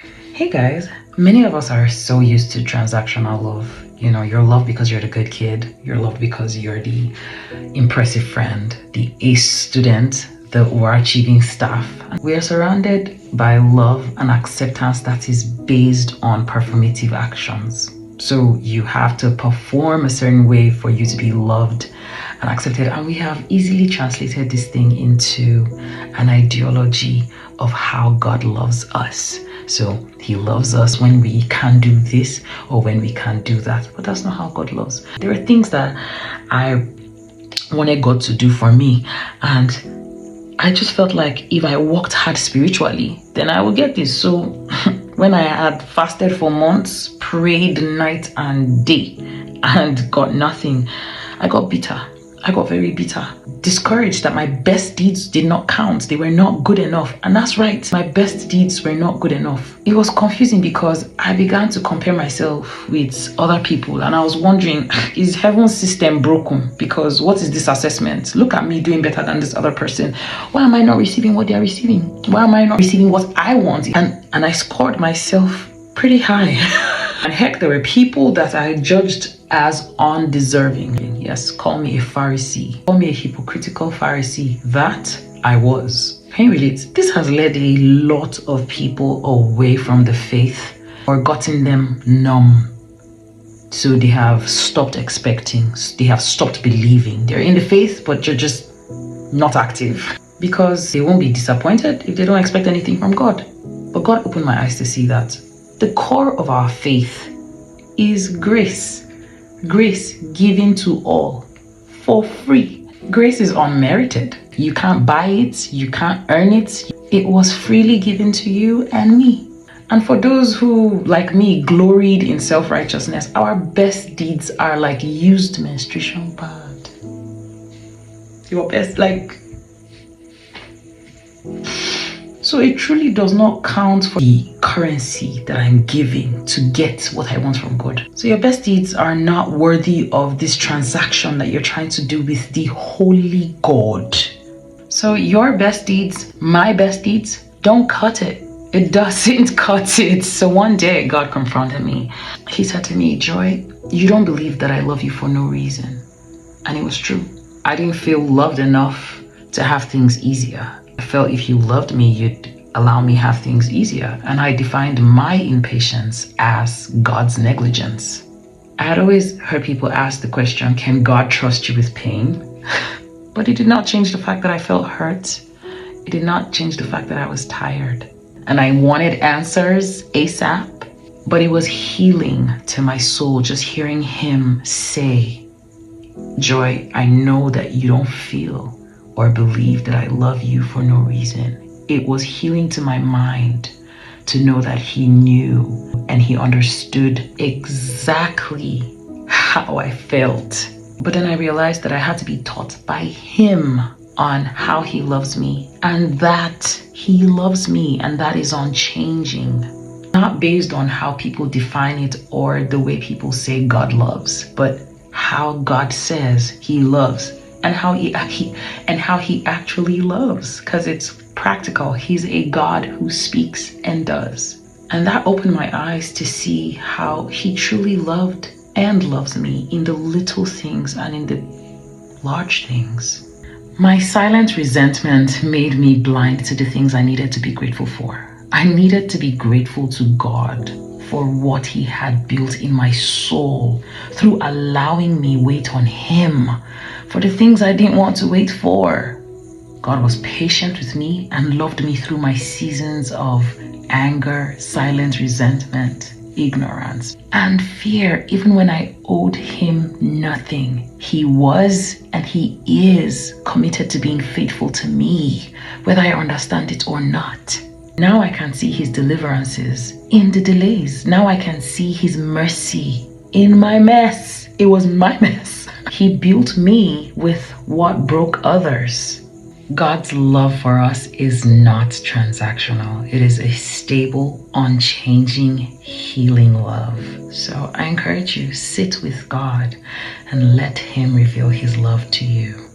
Hey guys, many of us are so used to transactional love. You know, you're loved because you're the good kid, you're loved because you're the impressive friend, the ace student, the overachieving staff. We are surrounded by love and acceptance that is based on performative actions. So you have to perform a certain way for you to be loved and accepted. And we have easily translated this thing into an ideology of how God loves us. So he loves us when we can't do this or when we can't do that. But that's not how God loves. There are things that I wanted God to do for me, and I just felt like if I worked hard spiritually, then I would get this. So when I had fasted for months, prayed night and day, and got nothing, I got bitter. I got very bitter, discouraged that my best deeds did not count. They were not good enough. And that's right, my best deeds were not good enough. It was confusing because I began to compare myself with other people, and I was wondering, is heaven's system broken? Because what is this assessment? Look at me doing better than this other person. Why am I not receiving what they are receiving? Why am I not receiving what I want? And I scored myself pretty high. And heck, there were people that I judged as undeserving. Yes, call me a Pharisee. Call me a hypocritical Pharisee. That I was. Can you relate? This has led a lot of people away from the faith or gotten them numb. So they have stopped expecting. They have stopped believing. They're in the faith, but you're just not active. Because they won't be disappointed if they don't expect anything from God. But God opened my eyes to see that the core of our faith is grace. Grace given to all for free. Grace is unmerited. You can't buy it. You can't earn it. It was freely given to you and me. And for those who, like me, gloried in self-righteousness, our best deeds are like used menstruation pad. Your best, like... So it truly does not count for the currency that I'm giving to get what I want from God. So your best deeds are not worthy of this transaction that you're trying to do with the holy God. So your best deeds, my best deeds, don't cut it. It doesn't cut it. So one day God confronted me. He said to me, Joy, you don't believe that I love you for no reason. And it was true. I didn't feel loved enough to have things easier. I felt if you loved me, you'd allow me have things easier. And I defined my impatience as God's negligence. I had always heard people ask the question, can God trust you with pain? But it did not change the fact that I felt hurt. It did not change the fact that I was tired. And I wanted answers ASAP. But it was healing to my soul just hearing him say, Joy, I know that you don't feel or believe that I love you for no reason. It was healing to my mind to know that he knew and he understood exactly how I felt. But then I realized that I had to be taught by him on how he loves me, and that he loves me, and that is unchanging. Not based on how people define it or the way people say God loves, but how God says he loves. And how he actually loves, because it's practical. He's a God who speaks and does. And that opened my eyes to see how he truly loved and loves me in the little things and in the large things. My silent resentment made me blind to the things I needed to be grateful for. I needed to be grateful to God for what he had built in my soul through allowing me wait on him for the things I didn't want to wait for. God was patient with me and loved me through my seasons of anger, silent resentment, ignorance, and fear. Even when I owed him nothing, he was and he is committed to being faithful to me, whether I understand it or not. Now I can see his deliverances in the delays. Now I can see his mercy in my mess. It was my mess. He built me with what broke others. God's love for us is not transactional. It is a stable, unchanging, healing love. So I encourage you, sit with God and let him reveal his love to you.